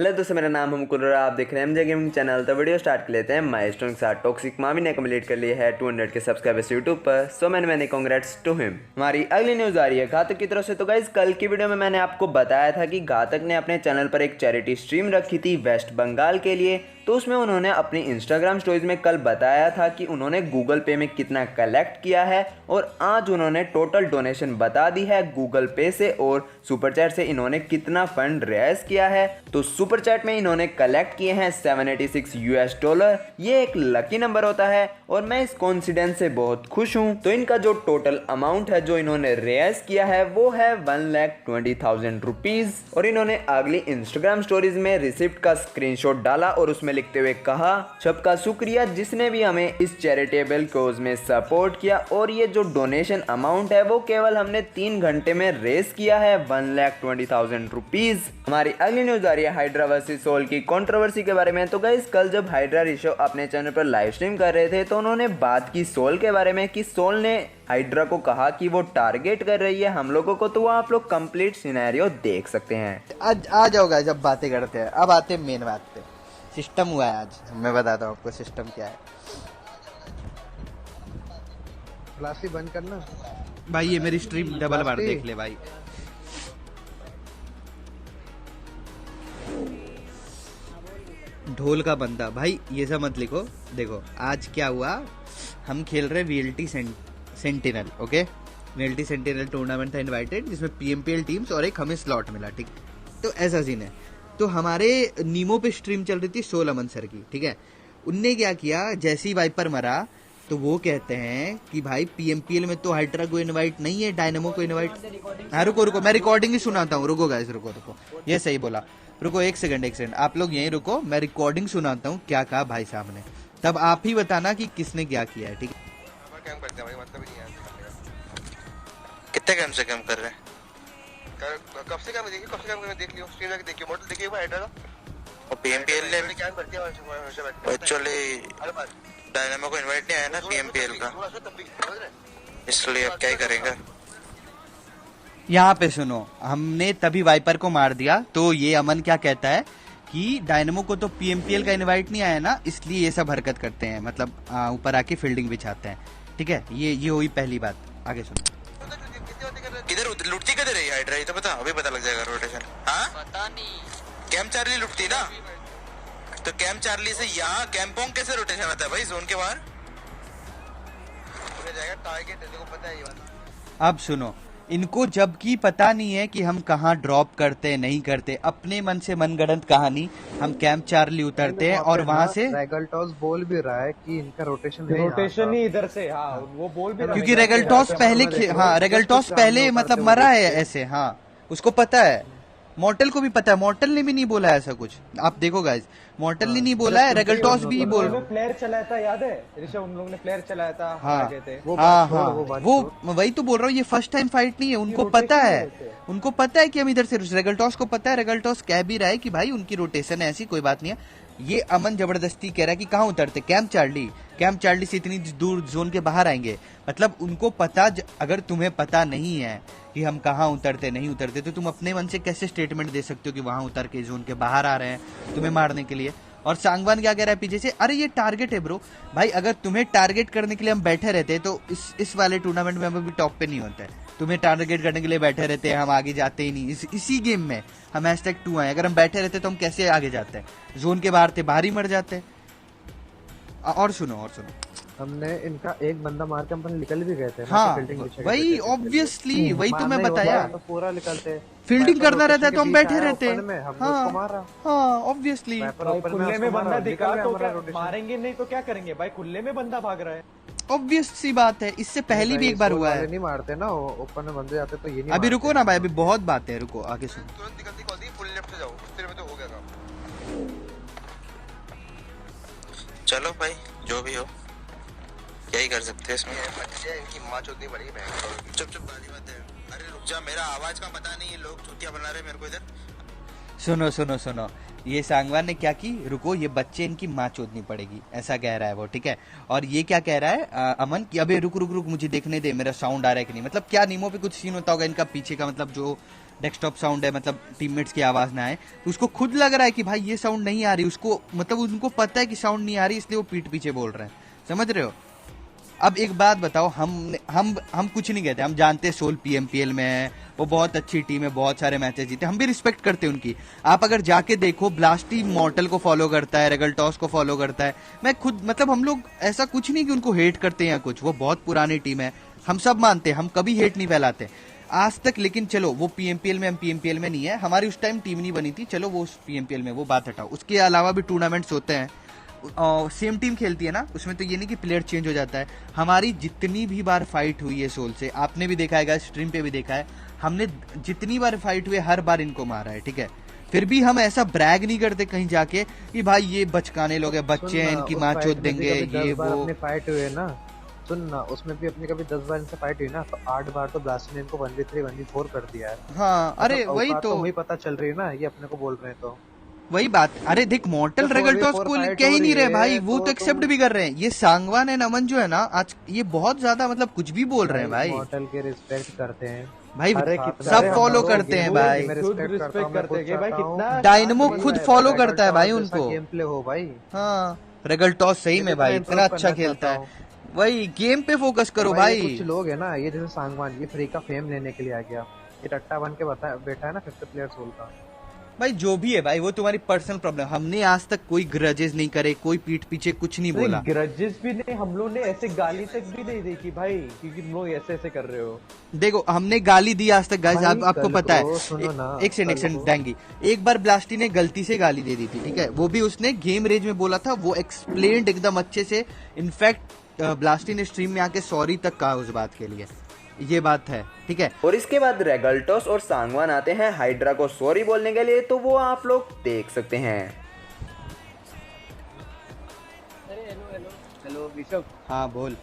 Hello दोस्तों, मेरा नाम है मुकुल और आप देख रहे हैं एमजे गेमिंग चैनल। तो वीडियो स्टार्ट कर लेते हैं। माइलस्टोन के साथ टॉक्सिक मामी ने कंप्लीट कर लिया है 200 के सब्सक्राइबर्स यूट्यूब पर। सो मैंने कांग्रेट्स टू हिम। हमारी अगली न्यूज आ रही है घातक की तरफ से। तो गाइस, कल की वीडियो में मैंने आपको बताया था कि घातक ने अपने चैनल पर एक चैरिटी स्ट्रीम रखी थी वेस्ट बंगाल के लिए। तो उसमें उन्होंने अपनी इंस्टाग्राम स्टोरीज में कल बताया था कि उन्होंने गूगल पे में कितना कलेक्ट किया है और आज उन्होंने टोटल डोनेशन बता दी है गूगल पे से और सुपर चैट से इन्होंने कितना फंड रेज किया है। तो सुपर चैट में इन्होंने कलेक्ट किए हैं $786। ये एक लकी नंबर होता है और मैं इस कॉन्सिडेंस से बहुत खुश हूँ। तो इनका जो टोटल अमाउंट है जो इन्होंने रेज किया है वो है 1,20,000 रुपीज। और इन्होंने अगली इंस्टाग्राम स्टोरीज में रिसिप्ट का स्क्रीनशॉट डाला और उसमें लिखते हुए कहा, सबका शुक्रिया जिसने भी हमें इस चैरिटेबल कॉज में सपोर्ट किया। और ये जो डोनेशन अमाउंट है वो केवल हमने 3 घंटे में रेस किया है 1,20,000 रुपीज। हमारी अगली न्यूज आ रही है हाइड्रा वर्सेस सोल की कंट्रोवर्सी के बारे में। तो गाइस, कल जब हाइड्रा रिशो अपने चैनल पर लाइव स्ट्रीम कर रहे थे तो उन्होंने बात की सोल के बारे में कि सोल ने हाइड्रा को कहा कि वो टारगेट कर रही है हम लोगों को। तो वो आप लोग कंप्लीट सिनेरियो देख सकते हैं। आज आ जाओगा जब बातें करते हैं। अब आते हैं मेन बात पे। सिस्टम हुआ है आज, मैं बताता हूँ आपको सिस्टम क्या है। क्लासी बंद करना भाई ये मेरी स्ट्रीम डबल बार देख ले भाई। ढोल का बंदा भाई, ये सब मत लिखो। देखो आज क्या हुआ, हम खेल रहे VLT sentinel. Okay, VLT sentinel tournament था इनवाइटेड जिसमें पीएमपीएल टीम्स और एक हमें स्लॉट मिला। ठीक, तो ऐसा सीन है। तो हमारे नीमो पे स्ट्रीम चल रही थी सोलमन सर की। ठीक है, उनने क्या किया, जैसे ही वाइपर मरा तो वो कहते हैं कि भाई पीएमपीएल में तो हाइड्रा को इनवाइट नहीं है, डायनेमो को इनवाइट। हाँ रुको, मैं रिकॉर्डिंग ही सुनाता हूँ। रुको गाइस, रुको, ये सही बोला। रुको एक सेकंड, आप लोग यहीं रुको, मैं रिकॉर्डिंग सुनाता हूँ क्या कहा भाई साहब ने, तब आप ही बताना कि किसने क्या किया है। ठीक है, कितने कैम से कैम कर रहे हैं? कब से क्या देख लियो स्ट्रीम जाके देखियो मॉडल देखियो भाई हाइड्रा और पीएमपीएल ने क्या करती है एक्चुअली डायनामो को इनवाइट नहीं आया ना पीएमपीएल का, इसलिए अब क्या ही करेंगे। यहाँ पे सुनो, हमने तभी वाइपर को मार दिया तो ये अमन क्या कहता है कि डायनेमो को तो पीएमपीएल का इनवाइट नहीं आया ना, इसलिए ये सब हरकत करते हैं, मतलब ऊपर आके फील्डिंग बिछाते हैं। ठीक है, ये हुई पहली बात। आगे सुनो। किधर लुटती किधर है हाइड्रा, ये तो बता, अभी पता लग जाएगा रोटेशन। हाँ पता नहीं, कैम चार्ली लुटती ना, तो कैम चार्ली से यहाँ कैंपोंग कैसे रोटेशन आता है भाई जोन के बाहर? जाएगा टारगेट है, देखो पता है ये बात। अब सुनो, इनको जबकि पता नहीं है कि हम कहाँ ड्रॉप करते नहीं करते, अपने मन से मनगढ़ंत कहानी, हम कैंप चार्ली उतरते हैं और वहां से रेगलटॉस बोल भी रहा है कि इनका रोटेशन ही इधर से। हाँ, वो बोल भी रहा है। क्योंकि रेगलटॉस पहले रेगलटॉस पहले मतलब मरा है ऐसे। हाँ, उसको पता है, मॉर्टल को भी पता है, मॉर्टल ने भी नहीं बोला ऐसा कुछ। आप देखो गाइस, मॉर्टल ने नहीं बोला है, रेगलटॉस भी बोल। प्लेयर चलाया था, याद है ऋषभ, उन लोगों ने प्लेयर चलाया था। हाँ, वो वही तो बोल रहा हूँ, ये फर्स्ट टाइम फाइट नहीं है, उनको पता है कि हम इधर से। रेगलटॉस को पता है, रेगलटॉस कह भी रहा है कि भाई उनकी रोटेशन है ऐसी, कोई बात नहीं है। ये अमन जबरदस्ती कह रहा है कि कहाँ उतरते, कैंप चार्ली से इतनी दूर जोन के बाहर आएंगे। मतलब उनको पता, अगर तुम्हें पता नहीं है कि हम कहाँ उतरते नहीं उतरते तो तुम अपने मन से कैसे स्टेटमेंट दे सकते हो कि वहां उतर के जोन के बाहर आ रहे हैं तुम्हें मारने के लिए। और सांगवान क्या कह रहा है पीछे से, अरे ये टारगेट है ब्रो। भाई अगर तुम्हें टारगेट करने के लिए हम बैठे रहते तो इस वाले टूर्नामेंट में हम अभी टॉप पे नहीं होते। तुम्हें टारगेट करने के लिए बैठे रहते हैं, हम आगे जाते ही नहीं। इसी गेम में हम #2 आए, अगर हम बैठे रहते तो हम कैसे आगे जाते हैं? जोन के बाहर थे, बाहर ही मर जाते। और सुनो, हमने इनका एक बंदा मार के अपन निकल भी गए थे। हाँ वही, ऑब्वियसली वही तो मैं बताया, तो पूरा निकलते, फील्डिंग करना रहता है तो हम बैठे रहते हैं। हाँ, ऑब्वियसली खुले में बंदा दिखा तो क्या मारेंगे, नहीं तो क्या करेंगे भाई, खुले में बंदा भाग रहा है। ऑब्वियस सी बात है, इससे पहले भी एक बार हुआ है। नहीं मारते ना, ओपन में बंदे जाते तो ये नहीं। अभी रुको ना भाई, अभी बहुत बात है, रुको आगे सुनो। तुरंत निकलती कॉल दी, फुल लेफ्ट से जाओ, तेरे में तो हो गया काम। चलो भाई, जो भी हो क्या ही कर सकते हैं इसमें। इनकी माँ चोदनी पड़ेगी। चुप बाजी बात है। अरे रुक जा, मेरा आवाज का पता नहीं, लोग चूतिया बना रहे मेरे को इधर। सुनो, ये सांगवान ने क्या की, रुको, ये बच्चे इनकी माँ चोदनी पड़ेगी ऐसा कह रहा है वो। ठीक है, और ये क्या कह रहा है अमन कि अबे रुक मुझे देखने दे, मेरा साउंड आ रहा है कि नहीं। मतलब क्या नीमो पे कुछ सीन होता होगा इनका पीछे का, मतलब जो डेस्कटॉप साउंड है, मतलब टीममेट्स की आवाज ना आए, तो उसको खुद लग रहा है कि भाई ये साउंड नहीं आ रही, उसको मतलब उनको पता है कि साउंड नहीं आ रही, इसलिए वो पीठ पीछे बोल रहे हैं, समझ रहे हो। अब एक बात बताओ, हम कुछ नहीं कहते, हम जानते हैं सोल पीएमपीएल में है, वो बहुत अच्छी टीम है, बहुत सारे मैचेस जीते, हम भी रिस्पेक्ट करते हैं उनकी। आप अगर जाके देखो, ब्लास्टी मॉर्टल को फॉलो करता है, रेगलटॉस को फॉलो करता है, मैं खुद मतलब हम लोग ऐसा कुछ नहीं कि उनको हेट करते हैं या कुछ, वो बहुत पुरानी टीम है, हम सब मानते हैं, हम कभी हेट नहीं फैलाते आज तक। लेकिन चलो वो पीएमपीएल में, हम पीएमपीएल में नहीं है, हमारी उस टाइम टीम नहीं बनी थी, चलो वो उस पीएमपीएल में, वो बात हटाओ। उसके अलावा भी टूर्नामेंट्स होते हैं, सेम टीम खेलती है ना, उसमें तो ये नहीं कि प्लेयर चेंज हो जाता है। हमारी जितनी भी बार फाइट हुई है सोल से, आपने भी देखा है, स्ट्रीम पे भी देखा है, हमने जितनी बार फाइट हुई हर बार इनको मारा है, ठीक है। फिर भी हम ऐसा ब्रैग नहीं करते कहीं जाके कि भाई ये बचकाने लोग हैं, बच्चे हैं, इनकी माँ चोद देंगे, ये वो। फाइट हुई है ना, सुन ना, उसमें भी अपनी कभी 10 बार इनसे फाइट हुई ना, तो 8 बार तो ब्लास्टी ने इनको 1v3 1v4 कर दिया है। हाँ, अरे वही तो वही पता चल रही है ना, ये अपने को बोल रहे हैं तो वही बात। अरे देख, मॉर्टल रेगलटॉस को कह ही नहीं रहे भाई, वो तो एक्सेप्ट भी कर रहे हैं। ये सांगवान एंड अमन जो है ना, आज ये बहुत ज्यादा मतलब कुछ भी बोल रहे हैं भाई। मॉर्टल के रिस्पेक्ट करते हैं भाई, सब फॉलो करते हैं भाई, रिस्पेक्ट करते हैं भाई, कितना डायनमो खुद फॉलो करता है भाई उनको। गेम प्ले हो भाई। हाँ, रेगलटॉस सही में भाई इतना अच्छा खेलता है, वही गेम पे फोकस करो भाई। कुछ लोग है ना, ये जैसे सांगवान, ये फ्री का फेम लेने के लिए आ गया, ये टट्टा बन के बैठा है ना 5th प्लेयर सोल का। भाई जो भी है भाई, वो तुम्हारी पर्सनल प्रॉब्लम, हमने आज तक कोई ग्रजेस नहीं करे, कोई पीठ पीछे कुछ नहीं बोला। ग्रजेस भी नहीं, हम लोग ने ऐसे गाली तक भी नहीं देखी भाई, क्योंकि तुम लोग ऐसे ऐसे कर रहे हो। देखो, हमने गाली दी आज तक गाइस, आपको पता है। एक सेकंड डेंगी, एक बार ब्लास्टी ने गलती से गाली दे दी थी, ठीक है, वो भी उसने गेम रेंज में बोला था, वो एक्सप्लेन्ड एकदम अच्छे से। इनफैक्ट ब्लास्टी ने स्ट्रीम में आके सॉरी तक कहा उस बात के लिए, ये बात है, ठीक है। और इसके बाद रेगल्टोस और सांगवान आते हैं हाइड्रा को सॉरी बोलने के लिए, तो वो आप लोग देख सकते हैं। हेलो ऋषभ। हाँ बोल।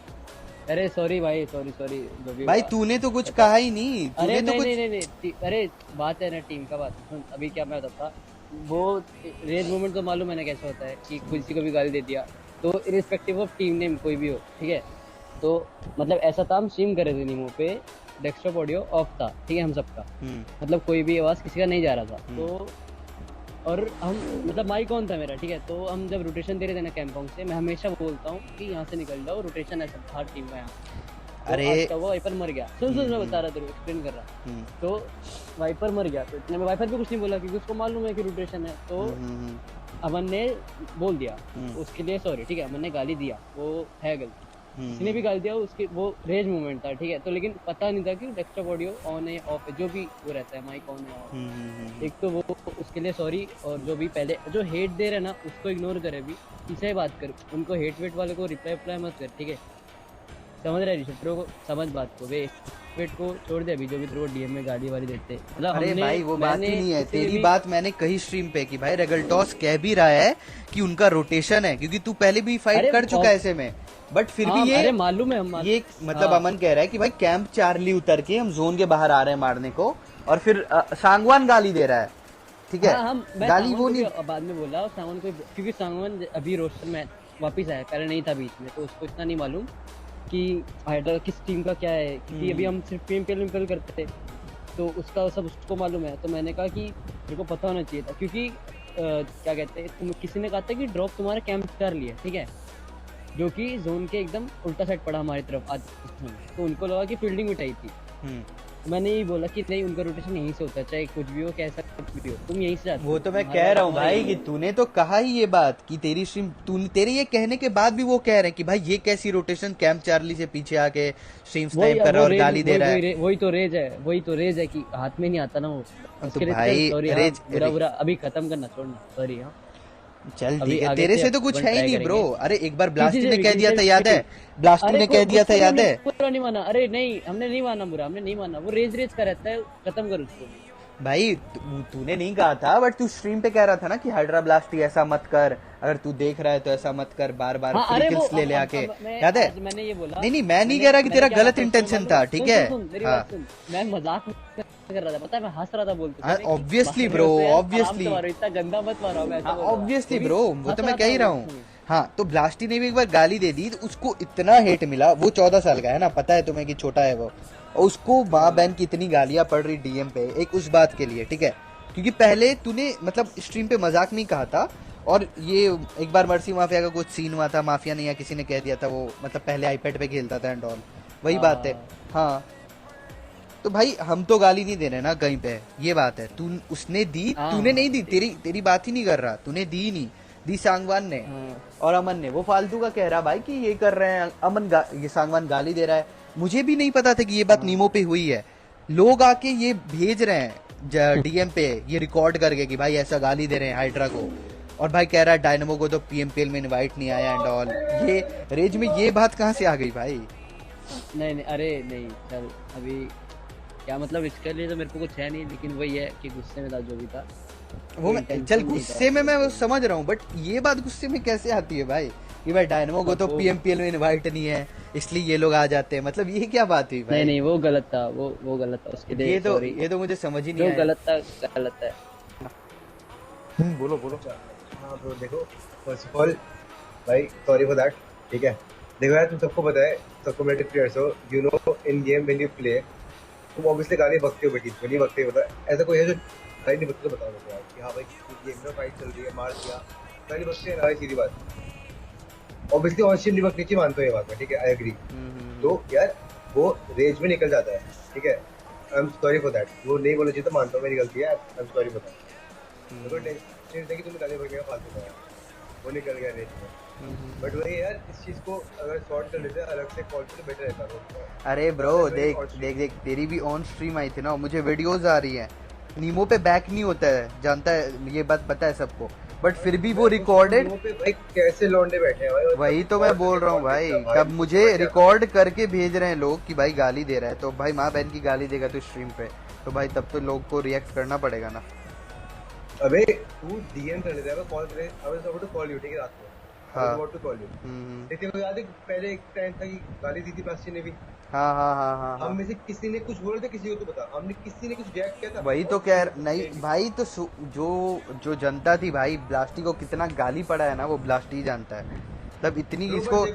अरे सॉरी भाई, सॉरी भाई तूने तो कुछ कहा ही नहीं, अरे तो नहीं, अरे बात है ना टीम का, बात सुन। अभी क्या मैं बताता, वो रेज मोमेंट तो मालूम है ना कैसा होता है, कि किसी को भी गाली दे दिया तो इरिस्पेक्टिव ऑफ टीम नेम कोई भी हो, ठीक है। तो मतलब ऐसा था, हम स्ट्रीम कर रहे थे नीमो पे, डेस्कटॉप ऑडियो ऑफ था, ठीक है, हम सबका, मतलब कोई भी आवाज किसी का नहीं जा रहा था। तो और हम मतलब माइक ऑन था मेरा, ठीक है। तो हम जब रोटेशन दे रहे थे ना कैंपॉन्ग से, मैं हमेशा बोलता हूँ कि यहाँ से निकल जाओ, रोटेशन है सब हर टीम का यहाँ। अरे तो वो वाइपर मर गया, सुन मैं बता रहा था, एक्सप्लेन कर रहा। तो वाइपर मर गया, तो इतने में वाइपर भी कुछ नहीं बोला, क्योंकि उसको मालूम है कि रोटेशन है। तो अमन ने बोल दिया उसके लिए सॉरी, ठीक है, अमन ने गाली दिया, वो है गलती, इसने भी गाली दिया, उसके वो रेज मूवमेंट था, ठीक है। तो लेकिन पता नहीं था कि डेस्कटॉप ऑडियो ऑन है ऑफ है, जो भी वो रहता है, माइक ऑन है ऑफ। एक तो वो उसके लिए सॉरी, और जो भी पहले जो हेट दे रहे ना उसको इग्नोर करे, भी इसे बात कर, उनको हेट वेट वाले को रिप्लाई मत कर, ठीक है, समझ रहे ऋषभ को, समझ बात को, वे वेट को छोड़ दे, अभी जो भी तेरे को डीएम में गाली वाली देते। मतलब अरे भाई वो बात ही नहीं है, तेरी बात मैंने कही स्ट्रीम पे कि भाई रेगलटॉस कह भी रहा है कि उनका रोटेशन है, क्योंकि तू पहले भी फाइट कर चुका है ऐसे में, बट फिर भी ये मालूम है, ये मतलब अमन कह रहा है कि भाई कैंप चार्ली उतर के हम जोन के बाहर आ रहे हैं मारने को, और फिर सांगवान गाली दे रहा है, ठीक है। गाली वो नहीं, बाद में बोला सांगवान को, क्योंकि सांगवान अभी रोस्टर में वापिस आया, पहले नहीं था बीच में, तो उसको इतना नहीं मालूम कि हाइड्रा किस टीम का क्या है, क्योंकि अभी हम सिर्फ पीएमपीएल में करते थे, तो उसका सब उसको मालूम है। तो मैंने कहा कि मेरे को पता होना चाहिए था, क्योंकि क्या कहते हैं, तुम किसी ने कहा था कि ड्रॉप तुम्हारा कैंप कर लिया, ठीक है, जो कि जोन के एकदम उल्टा साइड पड़ा हमारी तरफ आज, तो उनको लगा कि फील्डिंग मिटाई थी। मैंने यही बोला कि नहीं, उनका रोटेशन यहीं से होता है, चाहे कुछ भी हो, कैसा कुछ भी हो, तुम यहीं से जाते। वो तो मैं कह रहा हूँ भाई कि तूने तो कहा ही ये बात कि तेरी स्ट्रीम, तेरे ये कहने के बाद भी वो कह रहे हैं कि भाई ये कैसी रोटेशन, कैंप चार्ली से पीछे आके स्ट्रीम स्नाइप कर रहा है और गाली दे रहा है। वही तो रेज है कि हाथ में नहीं आता ना वो, तो भाई बुरा अभी खत्म करना, छोड़ना, सॉरी। हाँ चल ठीक है, तेरे से तो कुछ है ही नहीं ब्रो। अरे एक बार ब्लास्टी ने कह दिया था, याद है, ब्लास्टी ने कह दिया था, याद है, पूरा नहीं माना। अरे नहीं, हमने नहीं माना बुरा, हमने नहीं माना, वो रेज का रहता है, खत्म कर उसको। भाई तूने नहीं कहा था, बट तू स्ट्रीम पे कह रहा था ना कि हाइड्रा ब्लास्टी ऐसा मत कर, अगर तू देख रहा है तो ऐसा मत कर, बार बार फ्री किल्स ले आके, याद है। मैंने ये बोला, नहीं मैं नहीं कह रहा कि तेरा गलत इंटेंशन था, ठीक है, मैं मजाक कर रहा था, पता है, मैं हंस रहा था बोलते। ऑब्वियसली ब्रो, ऑब्वियसली इतना गंदा मत मारो, ऑब्वियसली ब्रो, वो तो मैं कह ही रहा हूँ। हाँ, तो ब्लास्टी ने भी एक बार गाली दे दी तो उसको इतना हेट मिला। वो 14 साल का है ना, पता है तुम्हें कि छोटा है वो, और उसको माँ बहन की इतनी गालियां पड़ रही डीएम पे एक उस बात के लिए, ठीक है। क्योंकि पहले तूने मतलब स्ट्रीम पे मजाक नहीं कहा था, और ये एक बार मर्सी माफिया का कुछ सीन हुआ था, माफिया नहीं या किसी ने कह दिया था, वो मतलब पहले आईपैड पे खेलता था एंड ऑल, वही बात है। हाँ, तो भाई हम तो गाली नहीं दे रहे ना कहीं पे, ये बात है। तू उसने दी, तूने नहीं दी, तेरी बात ही नहीं कर रहा, तूने दी नहीं दी, सांगवान ने और अमन ने। वो फालतू का कह रहा भाई कि ये कर रहे हैं अमन, ये सांगवान गाली दे रहा है। मुझे भी नहीं पता था कि ये बात नीमो पे हुई है। लोग आके ये भेज रहे हैं डीएम पे ये रिकॉर्ड करके कि भाई ऐसा गाली दे रहे हैं हाइड्रा को, और भाई कह रहा है डायनामो को तो पीएमपीएल में इनवाइट नहीं आया एंड ऑल। ये रेज में ये बात कहाँ से आ गई भाई? नहीं अरे नहीं, चल अभी क्या मतलब, इसके लिए तो मेरे को कुछ है नहीं, लेकिन वही है कि गुस्से में था जो भी था वो चल गुस्से में मैं वो समझ रहा हूँ, बट ये बात गुस्से में कैसे आती है भाई कि भाई डायनामो को तो पीएमपीएल में इनवाइट नहीं है इसलिए ये लोग आ जाते हैं, मतलब ये क्या बात हुई भाई? नहीं वो गलत था, वो गलत था उसके लिए। ये तो मुझे समझ ही नहीं आया। गलत था, गलत है। बोलो हाँ ब्रो, देखो फर्स्ट ऑफ ऑल भाई सॉरी फॉर दैट, ठीक है। देखो यार, तुम सबको पता है, सबको मेरे प्लेयर्स हो, you know in game when you play तुम ऑब्वियसली गाली बकते हो, बेटी नहीं बकते हो, ऐसा कोई है जो गाली नहीं बकते? तो बताओ मुझे यार कि हाँ भाई गेम में फाइट चल रही है, मार दिया, गाली बकते हैं ना, सीधी बात। ऑब्वियसली ऑन स्ट्रीम नहीं बकनी चाहिए, मानता हूँ ये बात में, ठीक है, आई एग्री। तो यार वो रेज में निकल जाता है, ठीक है, आई एम सॉरी फॉर दैट। वो नहीं बोलना चाहिए, तो मानता हूँ मेरी गलती है, आई एम सॉरी फॉर दैट। कि तुम गाली बकने का फालतू का वो निकल गया रेज में, बट वही यार इस चीज को अगर सॉर्ट कर लेते अलग से कॉल पे बेटर रहता है। अरे ब्रो देख तेरी भी ऑन स्ट्रीम आई थी ना, मुझे वीडियोस आ रही हैं, नीमो पे बैक नहीं होता है, जानता है ये बात, पता है सबको, बट फिर भी वो रिकॉर्डेड। भाई कैसे लौंडे बैठे हैं भाई, वही तो मैं बोल रहा हूँ भाई, कब मुझे रिकॉर्ड करके भेज रहे हैं लोग कि भाई गाली दे रहा है, तो भाई माँ बहन की गाली देगा तो स्ट्रीम पे, तो भाई तब तो लोग को रिएक्ट करना पड़ेगा ना। अबे तू डीएम कर लेता है, कॉल करे, I was about to call you, ठीक है, रात को I was about to call you. देखते हो याद है पहले एक टाइम था कि गाली दी थी प्लास्टिक ने भी। हाँ हम में से किसी ने कुछ बोला था, किसी को तो बता, हमने किसी ने कुछ रिएक्ट किया था? वही तो कह नहीं भाई, तो जो जनता थी भाई, ब्लास्टी को कितना गाली पड़ा है ना, वो ब्लास्टी जानता है। तब इतनी इसको,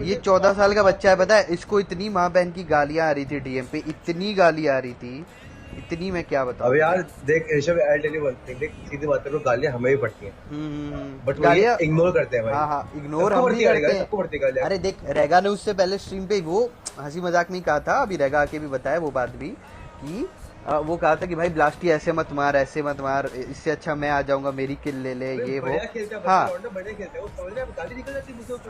ये 14 साल का बच्चा है, पता है इसको इतनी माँ बहन की गालियां आ रही थी डीएम पे, इतनी गाली आ रही थी, इतनी मैं क्या बताऊं। अब यार देख Rishabh, I tell you one thing, देख सीधी बात है, गालियां हमें भी पड़ती हैं, बट गालियां इग्नोर करते हैं भाई। हाँ इग्नोर हम भी करते हैं। अरे देख रेगा ने उससे पहले स्ट्रीम पे वो हंसी मजाक नहीं कहा था, अभी रेगा आके भी बताया वो बात भी कि वो कहा था कि भाई ब्लास्टी ऐसे मत मार, इससे अच्छा मैं आ जाऊंगा, मेरी किल ले ले, ये वो।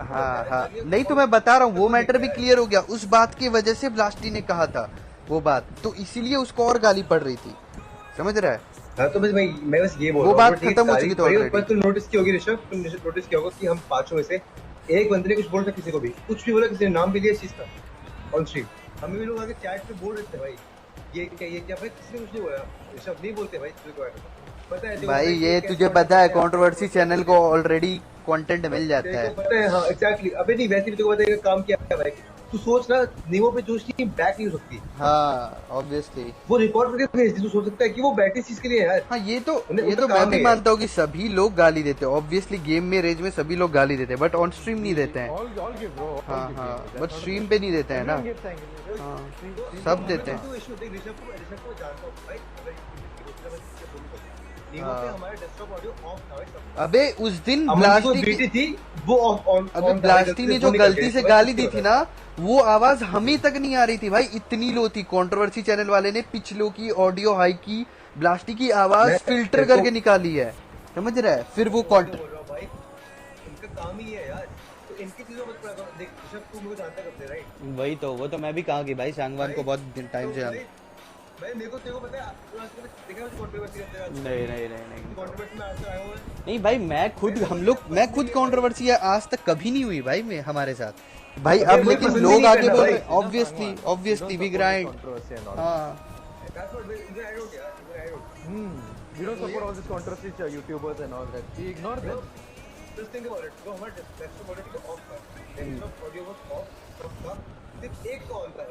हाँ हाँ नहीं तो मैं बता रहा हूँ, वो मैटर भी क्लियर हो गया, उस बात की वजह से ब्लास्टी ने कहा था वो बात, तो इसीलिए उसको और गाली पड़ रही थी, समझ रहा है? हाँ तो मैं बस ये बोल रहा हूँ, वो बात खत्म हो चुकी थी। पर तुम नोटिस की होगी ऋषभ, तुम नोटिस किया होगा कि हम पांचों में से एक बंदे ने कुछ बोला था, किसी को भी कुछ भी बोला, किसी ने नाम भी लिया इस चीज का ऑन स्ट्रीम, हमें भी लोग आगे चैट पे बोल रहे थे भाई ये क्या भाई, किसी ने कुछ नहीं बोला, ऋषभ नहीं बोलते भाई, पता है भाई, ये तुझे पता है कंट्रोवर्सी चैनल को ऑलरेडी कंटेंट मिल जाता है, पता है। हाँ एग्जैक्टली, अबे नहीं वैसे भी तुमको पता है काम क्या है भाई, तू सोच ना, नीमो पे जो टीम बैक नहीं हो सकती, हाँ ऑब्वियसली वो रिकॉर्ड करके भेज दी, तू सोच सकता है कि वो बैठ इस चीज के लिए है यार। हाँ ये तो मैं भी मानता हूँ कि सभी लोग गाली देते हैं, ऑब्वियसली गेम में रेज में सभी लोग गाली देते हैं, बट ऑन स्ट्रीम नहीं देते हैं। हाँ बट स्ट्रीम पे नहीं देते हैं ना, हाँ सब देते हैं। अबे उस दिन ब्लास्टी थी वो अबे ब्लास्टी ने जो गलती से गाली दी थी ना, वो आवाज हमें तक नहीं आ रही थी भाई, इतनी लो थी। कंट्रोवर्सी चैनल वाले ने पिच लो की, ऑडियो हाई की, ब्लास्टी की आवाज फिल्टर करके निकाली है, समझ रहा है? फिर वो भाई इनका काम ही है यार, तो इनकी चीजों मत पड़ा देख, तू मुझे जानता कब से, राइट? वही तो, वो तो मैं भी कहा कि भाई सांगवान को बहुत टाइम से जानता। मेरे को तेरे को पता है, देखा मुझे कंट्रोवर्सी करते हैं। नहीं कंट्रोवर्सी में आज तक आया हुआ है नहीं भाई, मैं खुद कंट्रोवर्सी आज तक कभी नहीं हुई भाई मैं हमारे साथ भाई। अब लेकिन लोग आगे बोल रहे, ऑब्वियसली वी ग्राइंड। हां we don't support all these controversies, YouTubers and all that. We ignore them. Just think about it. जो हमारा desktop already off था, desktop audio was off, सब था, सिर्फ एक तो ऑन था,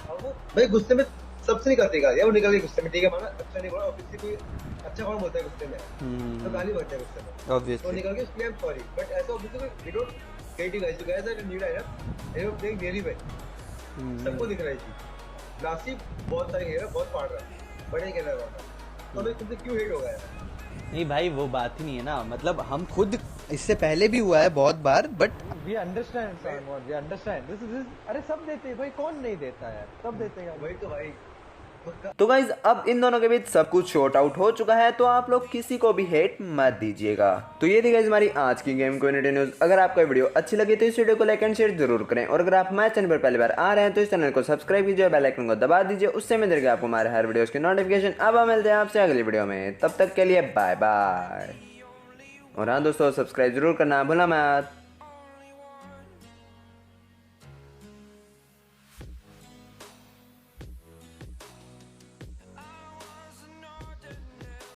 अब वो भाई गुस्से में सबसे निकलती गाली वो निकल गई गुस्से में, ठीक है माना अच्छा नहीं बोला, ऑब्वियसली कोई अच्छा कौन बोलता है गुस्से में, तो गाली बढ़ता है गुस्से में, तो ऑब्वियसली निकल गई इसलिए आई एम सॉरी, बट ऐसा obviously we don't get you guys, you guys are new line up, you playing very well, सबको दिख रहा है चीज, नासिब बहुत सारे खेल रहा, बहुत फाड़ रहा है, बड़े खेल रहा है, तो भाई तुमसे क्यों हेट हो गया यार? नहीं भाई वो बात ही नहीं है ना, मतलब हम खुद इससे पहले भी हुआ है बहुत बार, but We understand, Salman. We understand. This is अरे सब देते हैं भाई, कौन नहीं देता है, सब देते हैं वही तो भाई। तो गाइज अब इन दोनों के बीच सब कुछ शॉर्ट आउट हो चुका है, तो आप लोग किसी को भी हेट मत दीजिएगा। तो ये थी गाइज हमारी आज की गेम कम्युनिटी न्यूज। अगर आपको वीडियो अच्छी लगी तो इस वीडियो को लाइक एंड शेयर जरूर करें, और अगर आप हमारे चैनल पर पहली बार आ रहे हैं तो इस चैनल को सब्सक्राइब कीजिए, बेल आइकन को दबा दीजिए, उससे मिल जाएगा आपको हमारे हर वीडियो की नोटिफिकेशन। अब हम मिलते हैं आपसे अगली वीडियो में, तब तक के लिए बाय बाय। और हाँ दोस्तों, सब्सक्राइब जरूर करना भूलना मत।